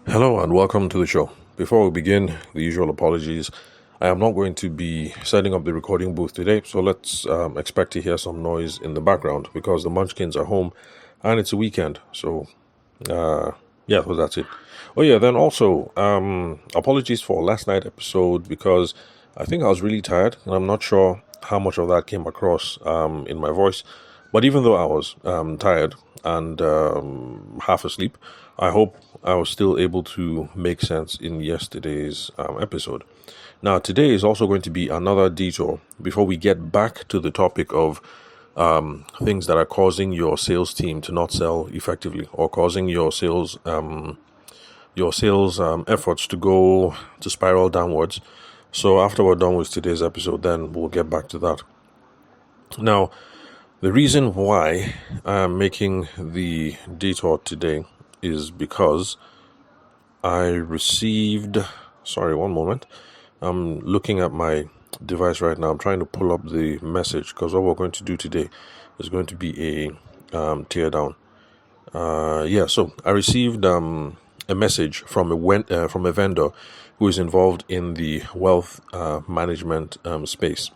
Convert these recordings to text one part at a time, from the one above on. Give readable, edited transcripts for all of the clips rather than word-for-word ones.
Hello and welcome to the show. Before we begin, the usual apologies. I am not going to be setting up the recording booth today, so let's expect to hear some noise in the background because the Munchkins are home and it's a weekend. So, well, that's it. Oh, yeah, then also, apologies for last night's episode because I think I was really tired and I'm not sure how much of that came across in my voice. But even though I was tired and half asleep, I hope I was still able to make sense in yesterday's episode. Now, today is also going to be another detour before we get back to the topic of things that are causing your sales team to not sell effectively or causing your sales efforts to spiral downwards. So after we're done with today's episode, then we'll get back to that. Now, the reason why I'm making the detour today is because I received. Sorry, one moment. I'm looking at my device right now. I'm trying to pull up the message because what we're going to do today is going to be a tear down. So I received a message from a vendor who is involved in the wealth management space.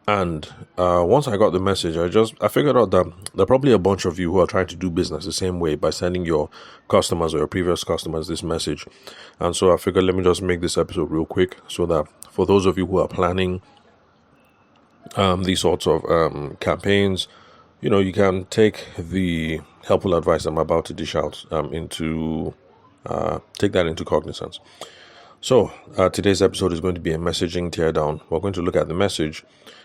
And once I got the message, I figured out that there are probably a bunch of you who are trying to do business the same way by sending your customers or your previous customers this message. And so I figured let me just make this episode real quick so that for those of you who are planning these sorts of campaigns, you can take the helpful advice I'm about to dish out take that into cognizance. So today's episode is going to be a messaging teardown. We're going to look at the message.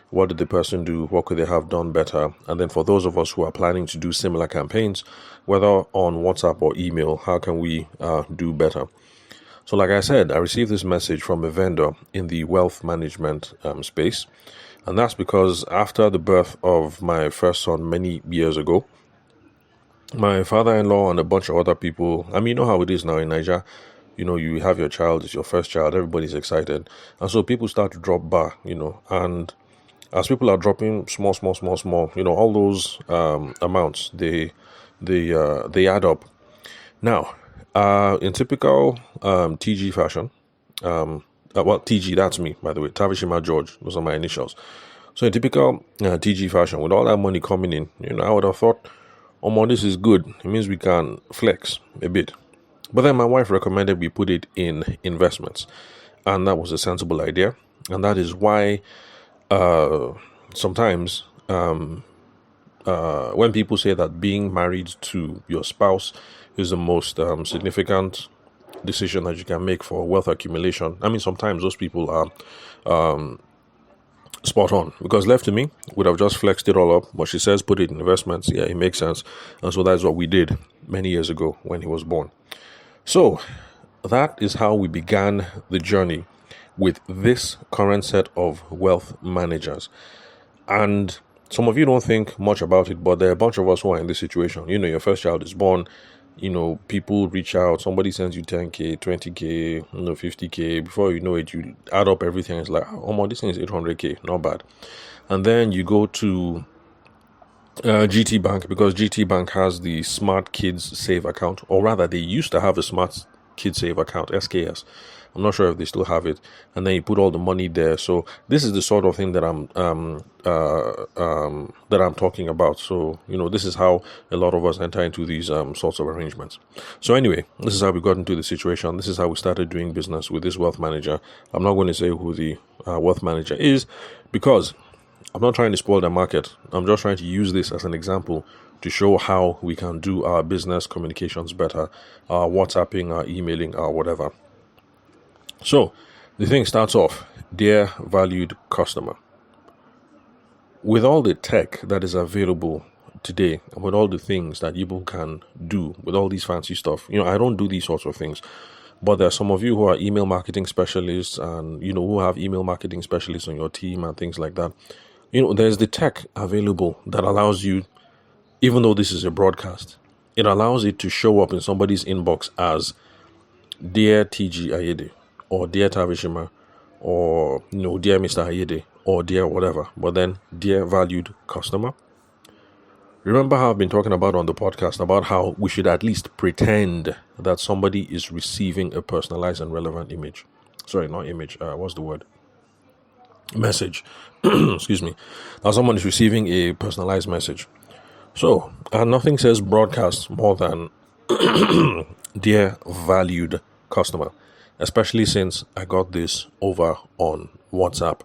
What did the person do? What could they have done better? And then for those of us who are planning to do similar campaigns, whether on WhatsApp or email, how can we do better? So like I said, I received this message from a vendor in the wealth management space. And that's because after the birth of my first son many years ago, my father-in-law and a bunch of other people, you know how it is now in Nigeria. You have your child, it's your first child, everybody's excited. And so people start to drop bar, and as people are dropping small, all those amounts, they add up. Now, in typical TG fashion, TG, that's me, by the way, Tavishima George, those are my initials. So in typical TG fashion, with all that money coming in, I would have thought, this is good. It means we can flex a bit. But then my wife recommended we put it in investments. And that was a sensible idea. And that is why sometimes when people say that being married to your spouse is the most significant decision that you can make for wealth accumulation, sometimes those people are spot on, because left to me would have just flexed it all up, but she says put it in investments. Yeah, it makes sense. And so that's what we did many years ago when he was born. So that is how we began the journey with this current set of wealth managers. And some of you don't think much about it, but there are a bunch of us who are in this situation. Your first child is born, people reach out, somebody sends you 10K, 20K, 50K. Before you know it, you add up everything. It's like, this thing is 800K, not bad. And then you go to GT Bank, because GT Bank has the Smart Kids Save account, or rather they used to have a Smart Kids Save account, SKS. I'm not sure if they still have it. And then you put all the money there. So this is the sort of thing that I'm talking about. So this is how a lot of us enter into these sorts of arrangements. So anyway, this is how we got into the situation. This is how we started doing business with this wealth manager. I'm not going to say who the wealth manager is, because I'm not trying to spoil the market. I'm just trying to use this as an example to show how we can do our business communications better, our WhatsApping, our emailing, our whatever. So the thing starts off, dear valued customer. With all the tech that is available today, and with all the things that people can do with all these fancy stuff, I don't do these sorts of things. But there are some of you who are email marketing specialists and, who have email marketing specialists on your team and things like that. There's the tech available that allows you, even though this is a broadcast, it allows it to show up in somebody's inbox as Dear TG Ayede, or Dear Tavishima, or, Dear Mr. Ayede, or Dear whatever. But then, Dear valued customer. Remember how I've been talking about on the podcast about how we should at least pretend that somebody is receiving a personalized and relevant image. Sorry, not image. What's the word? Message. Excuse me. Now someone is receiving a personalized message. So, nothing says broadcast more than dear valued customer, especially since I got this over on WhatsApp.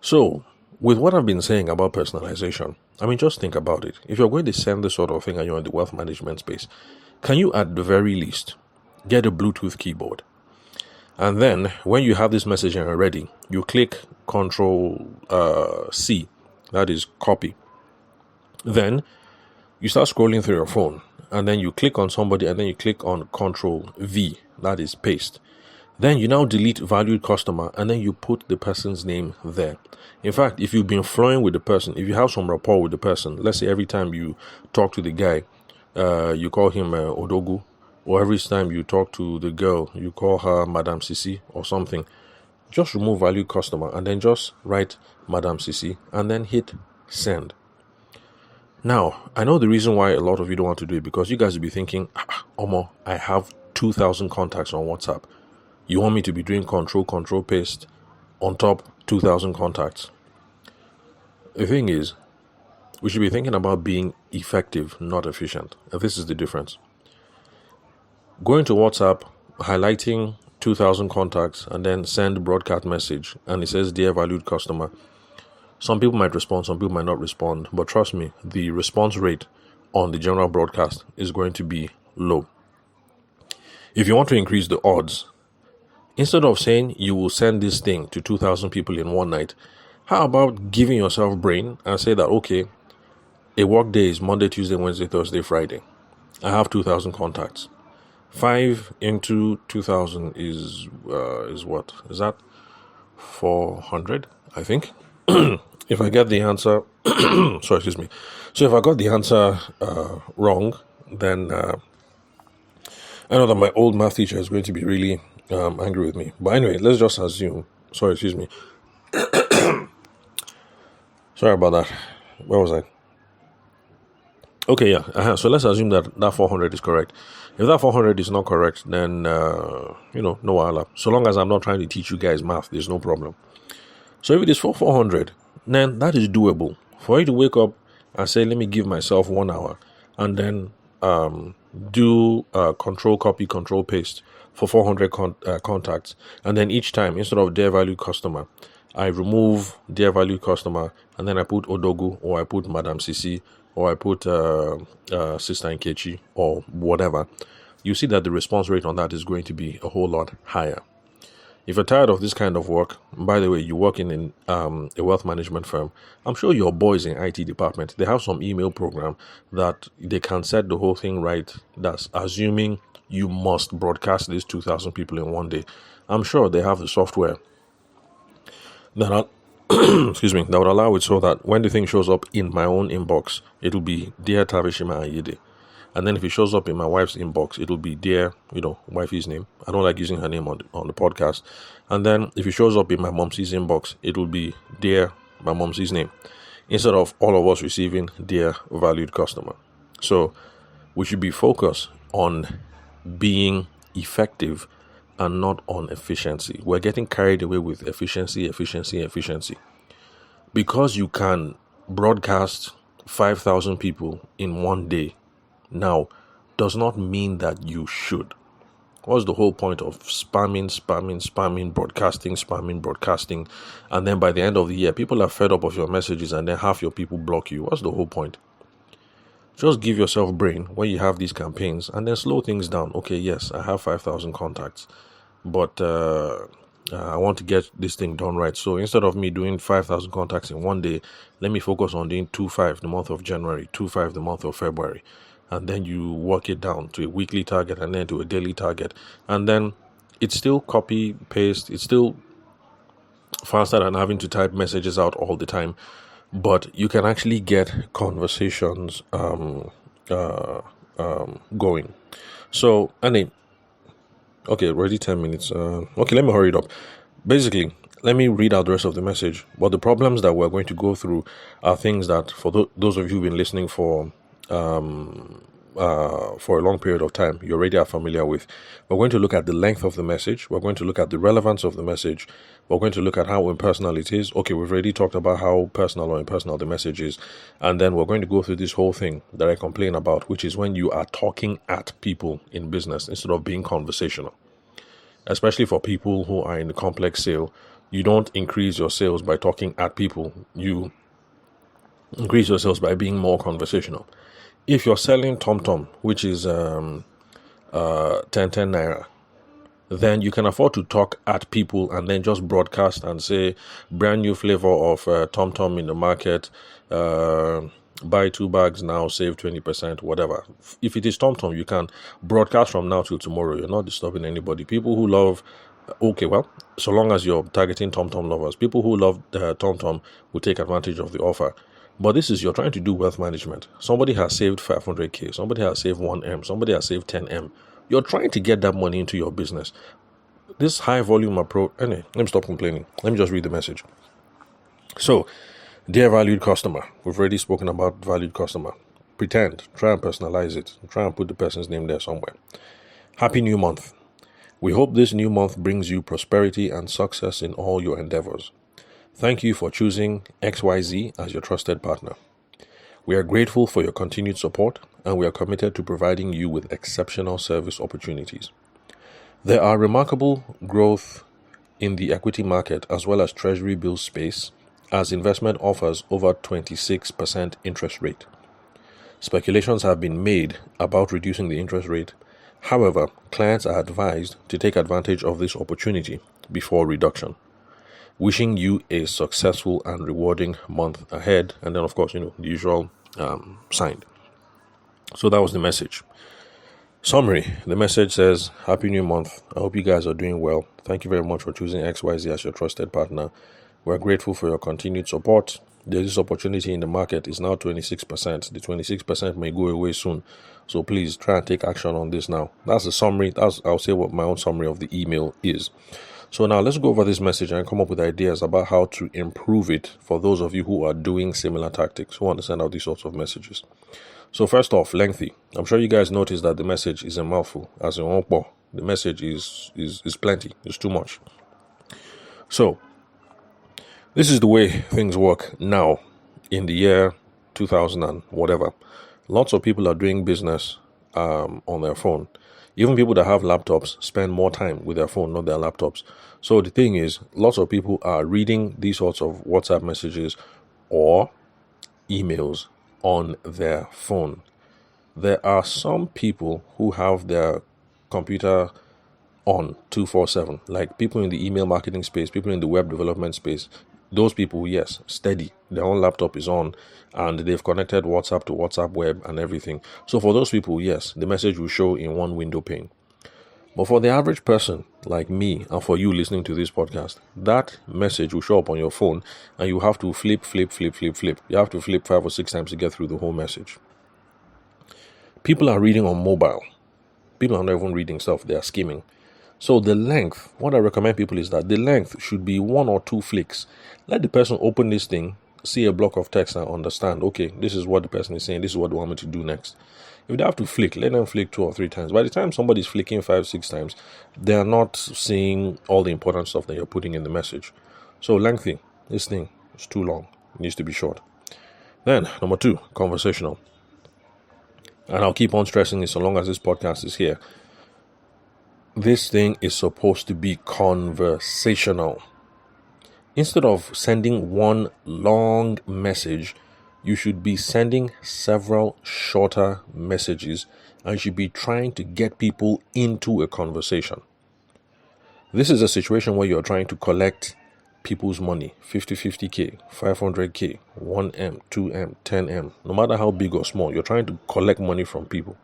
So, with what I've been saying about personalization, I mean, just think about it. If you're going to send this sort of thing and you're in the wealth management space, can you at the very least get a Bluetooth keyboard? And then when you have this messaging already, you click Control C, that is copy. Then you start scrolling through your phone, and then you click on somebody, and then you click on Control V, that is paste. Then you now delete valued customer, and then you put the person's name there. In fact, if you've been flowing with the person, if you have some rapport with the person, let's say every time you talk to the guy, you call him Odogu, or every time you talk to the girl, you call her Madame Sisi or something, just remove valued customer and then just write Madame Sisi and then hit send. Now, I know the reason why a lot of you don't want to do it, because you guys will be thinking, Omo, I have 2,000 contacts on WhatsApp. You want me to be doing control paste on top 2,000 contacts? The thing is, we should be thinking about being effective, not efficient. And this is the difference. Going to WhatsApp, highlighting 2,000 contacts, and then send broadcast message, and it says, dear valued customer. Some people might respond, some people might not respond. But trust me, the response rate on the general broadcast is going to be low. If you want to increase the odds, instead of saying you will send this thing to 2,000 people in one night, how about giving yourself brain and say that, okay, a work day is Monday, Tuesday, Wednesday, Thursday, Friday. I have 2,000 contacts. 5 into 2,000 is what? Is that 400? I think. If I get the answer, sorry, excuse me. So if I got the answer wrong, then I know that my old math teacher is going to be really angry with me. But anyway, let's just assume. Sorry, excuse me. Sorry about that. Where was I? Okay, yeah. So let's assume that 400 is correct. If that 400 is not correct, then, no wala. So long as I'm not trying to teach you guys math, there's no problem. So if it is for 400, then that is doable. For you to wake up and say, let me give myself 1 hour, and then do control copy, control paste for 400 contacts. And then each time, instead of dear value customer, I remove dear value customer, and then I put Odogu, or I put Madame Sisi, or I put Sister Nkechi, or whatever. You see that the response rate on that is going to be a whole lot higher. If you're tired of this kind of work, by the way, you work in a wealth management firm, I'm sure your boys in IT department, they have some email program that they can set the whole thing right. That's assuming you must broadcast these 2,000 people in one day. I'm sure they have the software that excuse me, that would allow it so that when the thing shows up in my own inbox, it will be Dear Tabishima Ayede. And then if it shows up in my wife's inbox, it'll be dear, wifey's name. I don't like using her name on the podcast. And then if it shows up in my mom's inbox, it will be dear my mom's name, instead of all of us receiving dear valued customer. So we should be focused on being effective and not on efficiency. We're getting carried away with efficiency. Because you can broadcast 5,000 people in one day now does not mean that you should. What's the whole point of spamming, broadcasting, and then by the end of the year, people are fed up of your messages and then half your people block you? What's the whole point? Just give yourself brain when you have these campaigns and then slow things down. Okay, yes, I have 5,000 contacts, but I want to get this thing done right. So instead of me doing 5,000 contacts in one day, let me focus on doing 2,500 the month of January, 2,500 the month of February. And then you work it down to a weekly target and then to a daily target. And then it's still copy, paste. It's still faster than having to type messages out all the time. But you can actually get conversations going. So, okay, already 10 minutes. Okay, let me hurry it up. Basically, let me read out the rest of the message. But the problems that we're going to go through are things that, for those of you who've been listening for a long period of time, you already are familiar with. We're going to look at the length of the message. We're going to look at the relevance of the message. We're going to look at how impersonal it is. Okay, we've already talked about how personal or impersonal the message is. And then we're going to go through this whole thing that I complain about, which is when you are talking at people in business instead of being conversational. Especially for people who are in the complex sale, you don't increase your sales by talking at people. You increase your sales by being more conversational. If you're selling TomTom, which is 10 naira, then you can afford to talk at people and then just broadcast and say, brand new flavor of TomTom in the market, buy 2 bags now, save 20%, whatever. If it is TomTom, you can broadcast from now till tomorrow. You're not disturbing anybody. People who love, so long as you're targeting TomTom lovers, people who love TomTom will take advantage of the offer. But this is, you're trying to do wealth management. Somebody has saved 500K. Somebody has saved 1M. Somebody has saved 10M. You're trying to get that money into your business. This high volume approach. Anyway, let me stop complaining. Let me just read the message. So, dear valued customer, we've already spoken about valued customer. Pretend, try and personalize it. Try and put the person's name there somewhere. Happy new month. We hope this new month brings you prosperity and success in all your endeavors. Thank you for choosing XYZ as your trusted partner. We are grateful for your continued support, and we are committed to providing you with exceptional service opportunities. There are remarkable growth in the equity market as well as treasury bill space, as investment offers over 26% interest rate. Speculations have been made about reducing the interest rate. However, clients are advised to take advantage of this opportunity before reduction. Wishing you a successful and rewarding month ahead. And then, of course, the usual signed. So that was the message. Summary. The message says, Happy New Month. I hope you guys are doing well. Thank you very much for choosing XYZ as your trusted partner. We're grateful for your continued support. There's this opportunity in the market. It's now 26%. The 26% may go away soon. So please try and take action on this now. That's the summary. I'll say what my own summary of the email is. So now let's go over this message and come up with ideas about how to improve it for those of you who are doing similar tactics, who want to send out these sorts of messages. So first off, lengthy. I'm sure you guys noticed that the message is a mouthful. As in Opo, the message is plenty. It's too much. So this is the way things work now in the year 2000 and whatever. Lots of people are doing business on their phone. Even people that have laptops spend more time with their phone, not their laptops. So the thing is, lots of people are reading these sorts of WhatsApp messages or emails on their phone. There are some people who have their computer on 247, like people in the email marketing space, people in the web development space. Those people, yes, steady. Their own laptop is on and they've connected WhatsApp to WhatsApp web and everything. So for those people, yes, the message will show in one window pane. But for the average person like me and for you listening to this podcast, that message will show up on your phone and you have to flip. You have to flip 5 or 6 times to get through the whole message. People are reading on mobile. People are not even reading stuff, they are skimming. So the length, what I recommend people is that the length should be 1 or 2 flicks. Let the person open this thing, see a block of text and understand, okay, this is what the person is saying, this is what they want me to do next. If they have to flick, let them flick 2 or 3 times. By the time somebody's flicking 5, 6 times, they are not seeing all the important stuff that you're putting in the message. So lengthy, this thing is too long. It needs to be short. Then, number 2, conversational. And I'll keep on stressing it so long as this podcast is here. This thing is supposed to be conversational. Instead of sending one long message, you should be sending several shorter messages and you should be trying to get people into a conversation. This is a situation where you're trying to collect people's money, 50K, 500K, 1M, 2M, 10M, no matter how big or small, you're trying to collect money from people.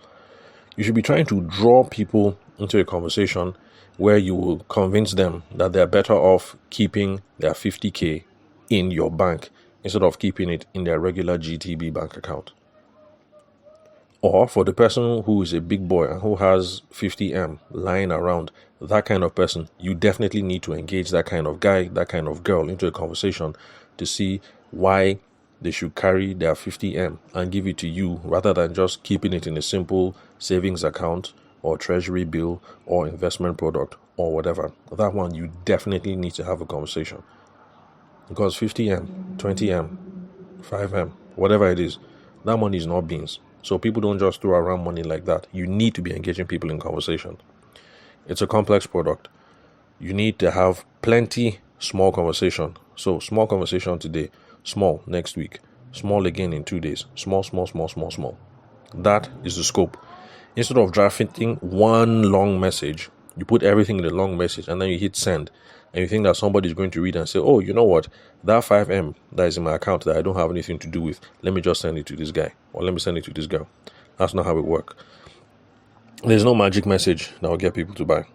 You should be trying to draw people into a conversation where you will convince them that they're better off keeping their 50K in your bank instead of keeping it in their regular GTB bank account. Or for the person who is a big boy and who has 50M lying around, that kind of person, you definitely need to engage that kind of guy, that kind of girl into a conversation to see why they should carry their 50M and give it to you rather than just keeping it in a simple savings account or treasury bill or investment product or whatever. That one, you definitely need to have a conversation. Because 50M, 20M, 5M, whatever it is, that money is not beans. So people don't just throw around money like that. You need to be engaging people in conversation. It's a complex product. You need to have plenty small conversation. So small conversation today, small next week, small again in 2 days, small. That is the scope. Instead of drafting one long message, you put everything in the long message and then you hit send. And you think that somebody is going to read and say, oh, you know what? That 5M that is in my account that I don't have anything to do with, let me just send it to this guy or let me send it to this girl. That's not how it works. There's no magic message that will get people to buy.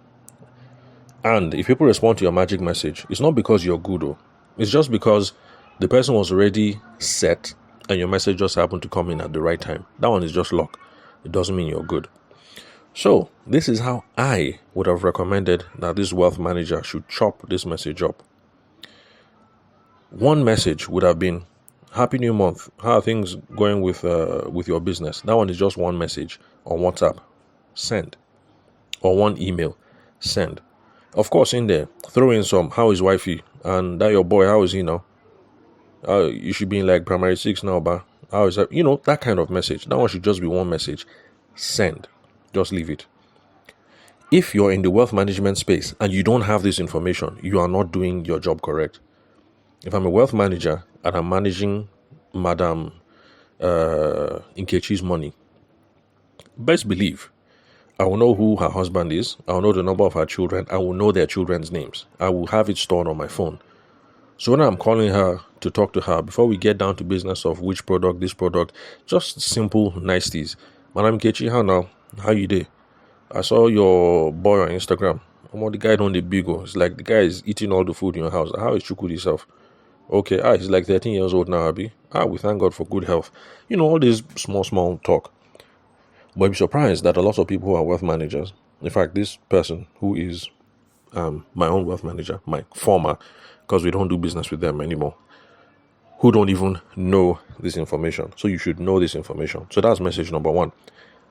And if people respond to your magic message, it's not because you're good, though. It's just because the person was already set and your message just happened to come in at the right time. That one is just luck. It doesn't mean you're good. So this is how I would have recommended that this wealth manager should chop this message up. One message would have been, Happy New Month. How are things going with your business? That one is just one message on WhatsApp. Send. Or one email. Send. Of course, in there, throw in some, how is wifey? And that your boy, how is he now? You should be in like primary 6 now, but how is that? That kind of message. That one should just be one message. Send. Just leave it. If you're in the wealth management space and you don't have this information, you are not doing your job correct. If I'm a wealth manager and I'm managing Madam Nkechi's money, best believe I will know who her husband is. I will know the number of her children. I will know their children's names. I will have it stored on my phone. So when I'm calling her to talk to her, before we get down to business of which product, this product, just simple niceties. Madam Nkechi, how now? How you dey? I saw your boy on Instagram. The guy don't the big one. It's like the guy is eating all the food in your house. How is Chukwudi himself? Okay, he's like 13 years old now, Abi. We thank God for good health. All this small talk. But I'm surprised that a lot of people who are wealth managers, in fact, this person who is my own wealth manager, my former, because we don't do business with them anymore, who don't even know this information. So you should know this information. So that's message number 1.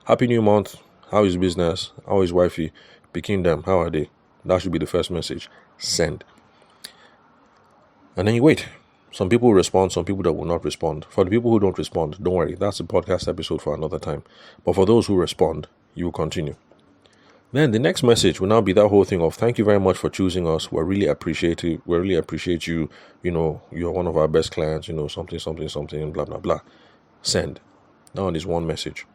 Happy New Month. How is business? How is wifey? Picking them. How are they? That should be the first message. Send. And then you wait. Some people will respond, some people that will not respond. For the people who don't respond, don't worry. That's a podcast episode for another time. But for those who respond, you will continue. Then the next message will now be that whole thing of thank you very much for choosing us. We really appreciate it. We really appreciate you. You're one of our best clients. Something, blah, blah, blah. Send. That one is one message.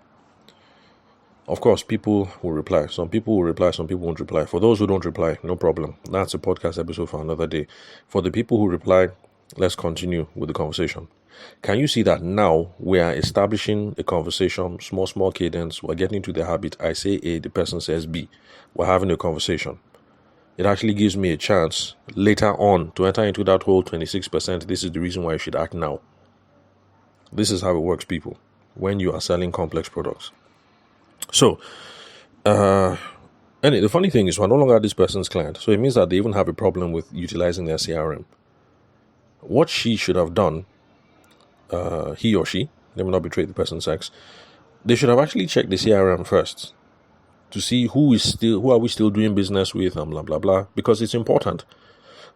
Of course, people will reply. Some people will reply, some people won't reply. For those who don't reply, no problem. That's a podcast episode for another day. For the people who reply, let's continue with the conversation. Can you see that now we are establishing a conversation, small cadence. We're getting into the habit. I say A, the person says B. We're having a conversation. It actually gives me a chance later on to enter into that whole 26%. This is the reason why you should act now. This is how it works, people, when you are selling complex products. So, and the funny thing is we're no longer this person's client. So it means that they even have a problem with utilizing their CRM. What she should have done, he or she, let me not betray the person's sex, they should have actually checked the CRM first to see who are we still doing business with and blah, blah, blah, because it's important.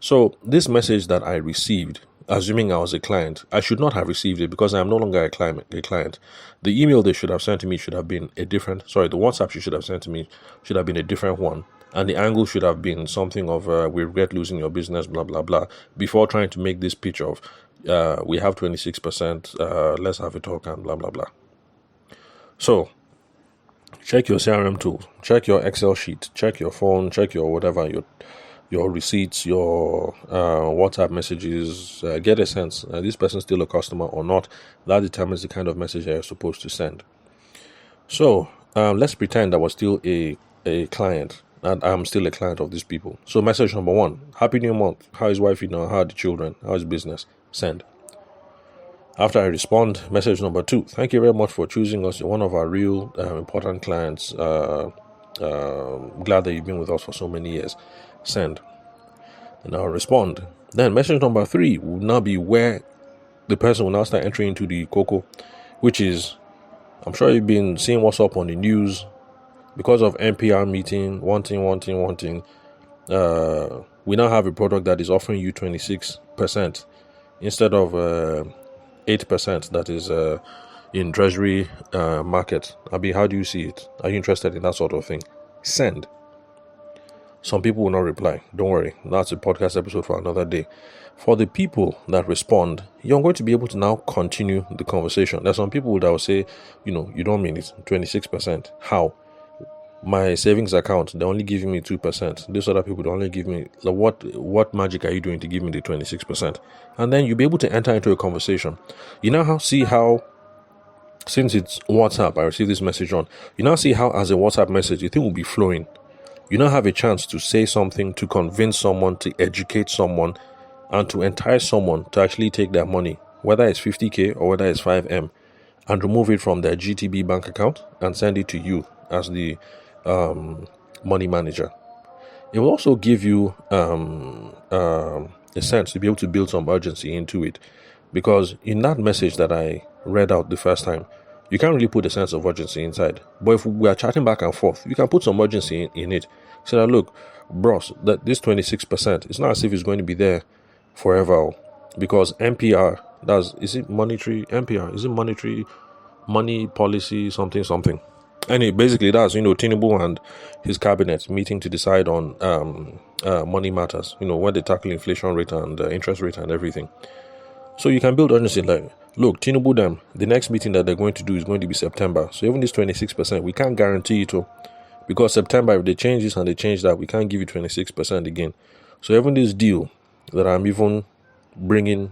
So this message that I received, assuming I was a client, I should not have received it because I am no longer a client. The email they should have sent to me should have been the WhatsApp she should have sent to me should have been a different one. And the angle should have been something of, we regret losing your business, blah, blah, blah, before trying to make this pitch of, we have 26%, let's have a talk and blah, blah, blah. So, check your CRM tool, check your Excel sheet, check your phone, check your whatever, your receipts, your WhatsApp messages, get a sense, this person still a customer or not. That determines the kind of message you're supposed to send. So, let's pretend I was still a client. And I'm still a client of these people. So message number 1, Happy New Month. How is wifey now? How are the children? How is business? Send. After I respond, message number 2, thank you very much for choosing us. You're one of our real important clients. Glad that you've been with us for so many years. Send. And I'll respond. Then message number 3 will now be where the person will now start entering into the cocoa, which is, I'm sure you've been seeing what's up on the news because of NPR meeting, wanting. We now have a product that is offering you 26% instead of 8% that is in treasury market. Abi, how do you see it? Are you interested in that sort of thing? Send. Some people will not reply. Don't worry. That's a podcast episode for another day. For the people that respond, you're going to be able to now continue the conversation. There's some people that will say, you don't mean it. 26%. How? My savings account, they're only giving me 2%. These other people, they only give me, what magic are you doing to give me the 26%? And then you'll be able to enter into a conversation. You now see how, since it's WhatsApp, I received this message on, you now see how as a WhatsApp message, the thing will be flowing. You now have a chance to say something, to convince someone, to educate someone, and to entice someone to actually take their money, whether it's 50K or whether it's 5M, and remove it from their GTB bank account and send it to you as the money manager. It will also give you a sense to be able to build some urgency into it, because in that message that I read out the first time, you can't really put a sense of urgency inside. But if we are chatting back and forth, you can put some urgency in it. Say that, look, bros, that this 26%, it's not as if it's going to be there forever, because NPR, is it monetary money policy something. And basically that's, Tinubu and his cabinet meeting to decide on money matters, when they tackle inflation rate and interest rate and everything. So you can build urgency like, look, Tinubu them, the next meeting that they're going to do is going to be September. So even this 26%, we can't guarantee it, because September, if they change this and they change that, we can't give you 26% again. So even this deal that I'm even bringing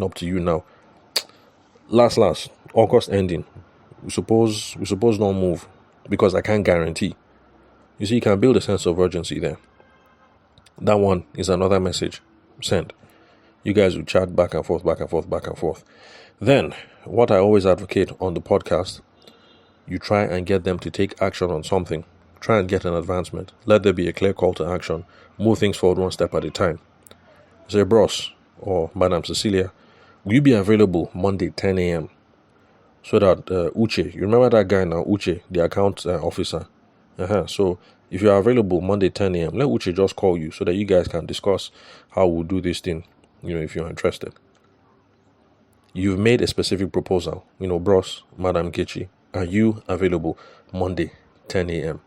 up to you now, last, August ending, we suppose don't move, because I can't guarantee. You see, you can build a sense of urgency there. That one is another message. Send. You guys will chat back and forth. Then, what I always advocate on the podcast, you try and get them to take action on something. Try and get an advancement. Let there be a clear call to action. Move things forward one step at a time. Say, bros or Madam Cecilia, will you be available Monday 10 a.m.? So that Uche, you remember that guy now, Uche, the account officer. So if you are available Monday 10 a.m., let Uche just call you so that you guys can discuss how we'll do this thing, if you're interested. You've made a specific proposal, bros, Madam Kechi, are you available Monday 10 a.m.?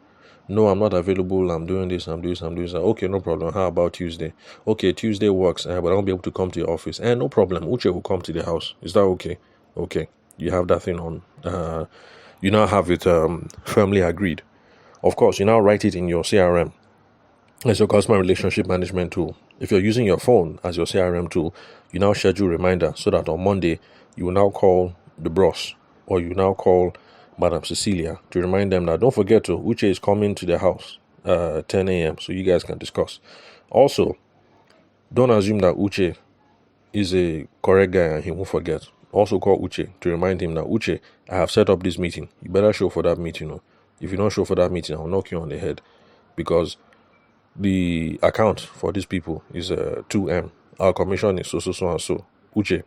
No, I'm not available. I'm doing this. Okay, no problem. How about Tuesday? Okay, Tuesday works, but I won't be able to come to your office. No problem. Uche will come to the house. Is that okay? Okay. You have that thing on. You now have it firmly agreed. Of course, you now write it in your CRM as your customer relationship management tool. If you're using your phone as your CRM tool, you now schedule reminder so that on Monday, you will now call the bros, or you now call Madam Cecilia to remind them that don't forget to Uche is coming to the house 10 a.m. so you guys can discuss. Also, don't assume that Uche is a correct guy and he won't forget. Also call Uche to remind him that, Uche, I have set up this meeting. You better show for that meeting. If you don't show for that meeting, I'll knock you on the head, because the account for these people is 2M. Our commission is so and so. Uche,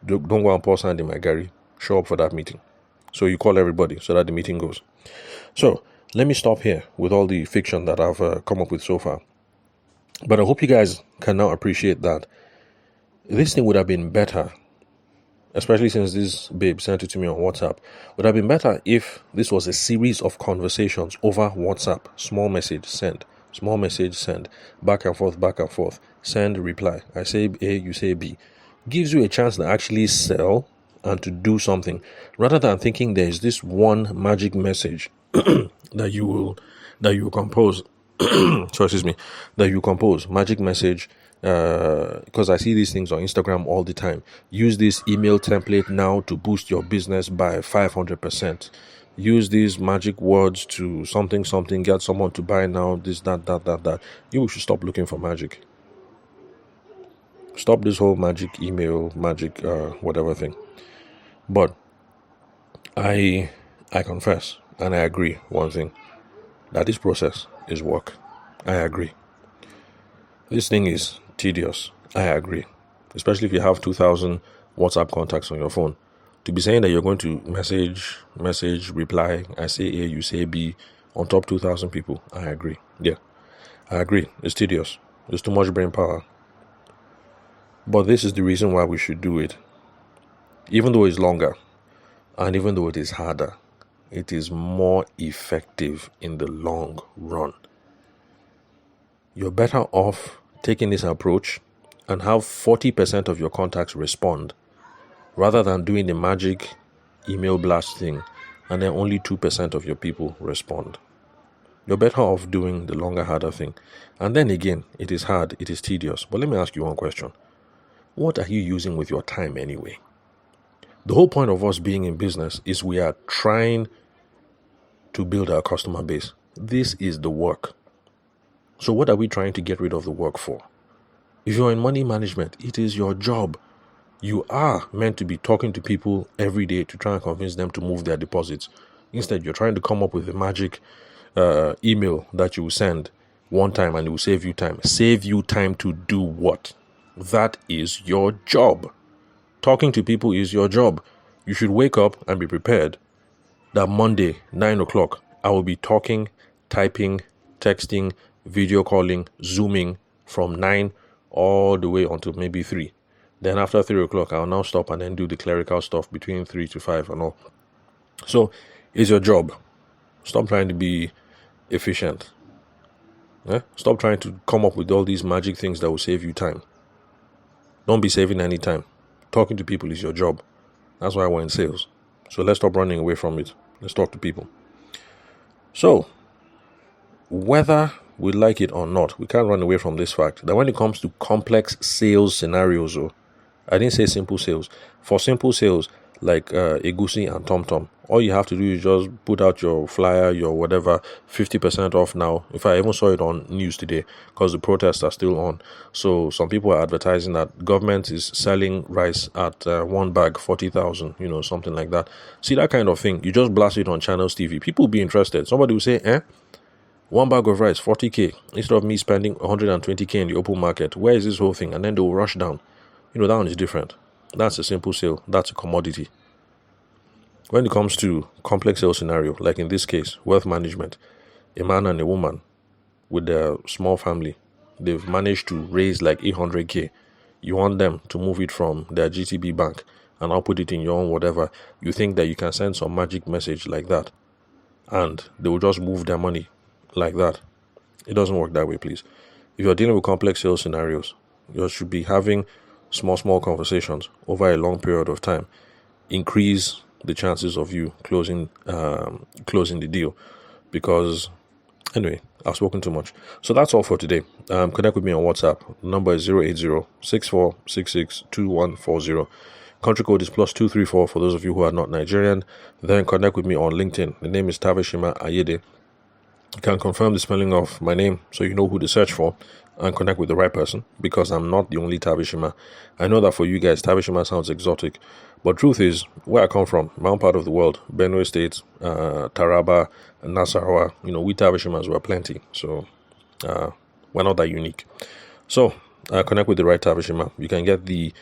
don't go and pour sand in my Gary. Show up for that meeting. So you call everybody so that the meeting goes. So let me stop here with all the fiction that I've come up with so far. But I hope you guys can now appreciate that this thing would have been better, especially since this babe sent it to me on WhatsApp, would have been better if this was a series of conversations over WhatsApp. Small message, send. Small message, send. Back and forth. Send, reply. I say A, you say B. Gives you a chance to actually sell and to do something, rather than thinking there is this one magic message that you will compose. That you compose magic message. Because I see these things on Instagram all the time. Use this email template now to boost your business by 500%. Use these magic words to something, get someone to buy now, this, that. You should stop looking for magic. Stop this whole magic email, magic whatever thing. But I confess and I agree one thing, that this process is work. I agree. This thing is tedious. I agree. Especially if you have 2,000 WhatsApp contacts on your phone. To be saying that you're going to message, reply, I say A, you say B, on top 2,000 people, I agree. Yeah, I agree. It's tedious. It's too much brain power. But this is the reason why we should do it. Even though it's longer, and even though it is harder, it is more effective in the long run. You're better off taking this approach and have 40% of your contacts respond rather than doing the magic email blast thing and then only 2% of your people respond. You're better off doing the longer, harder thing. And then again, it is hard, it is tedious. But let me ask you one question. What are you using with your time anyway? The whole point of us being in business is we are trying to build our customer base. This is the work. So what are we trying to get rid of the work for? If you're in money management, it is your job. You are meant to be talking to people every day to try and convince them to move their deposits. Instead, you're trying to come up with a magic email that you will send one time and it will save you time. Save you time to do what? That is your job. Talking to people is your job. You should wake up and be prepared that Monday, 9 o'clock, I will be talking, typing, texting, video calling, Zooming from 9 all the way until maybe 3. Then after 3 o'clock, I'll now stop and then do the clerical stuff between 3 to 5 and all. So it's your job. Stop trying to be efficient. Stop trying to come up with all these magic things that will save you time. Don't be saving any time. Talking to people is your job. That's why we're in sales. So let's stop running away from it. Let's talk to people. So, whether we like it or not, we can't run away from this fact that when it comes to complex sales scenarios, I didn't say simple sales. For simple sales like Egusi and TomTom, all you have to do is just put out your flyer, your whatever, 50% off now. In fact, I even saw it on news today because the protests are still on. So some people are advertising that government is selling rice at one bag 40,000, something like that. See, that kind of thing, you just blast it on Channels TV. People will be interested. Somebody will say, one bag of rice, 40k, instead of me spending 120k in the open market. Where is this whole thing? And then they will rush down. That one is different. That's a simple sale. That's a commodity. When it comes to complex sales scenario, like in this case, wealth management, a man and a woman with their small family, they've managed to raise like 800k. You want them to move it from their GTB bank and I'll put it in your own whatever. You think that you can send some magic message like that and they will just move their money like that. It doesn't work that way, please. If you're dealing with complex sales scenarios, you should be having small conversations over a long period of time. Increase the chances of you closing the deal. Because anyway, I've spoken too much. So that's all for today. Connect with me on WhatsApp. The number is 080-6466-2140. Country code is +234 for those of you who are not Nigerian. Then connect with me on LinkedIn. The name is Tavishima Ayede. You can confirm the spelling of my name so you know who to search for and connect with the right person, because I'm not the only Tavishima. I know that for you guys, Tavishima sounds exotic, but truth is, where I come from, my own part of the world, Benue State, Taraba, Nasarawa, we Tavishimas were plenty, so we're not that unique. So connect with the right Tavishima. You can get the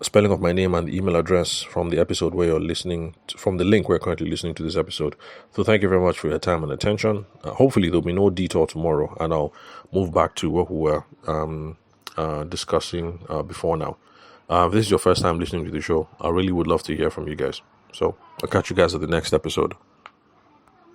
spelling of my name and the email address from the episode where you're listening from the link where you're currently listening to this episode. So thank you very much for your time and attention. Hopefully there'll be no detour tomorrow and I'll move back to what we were discussing before now. If this is your first time listening to the show, I really would love to hear from you guys. So I'll catch you guys at the next episode.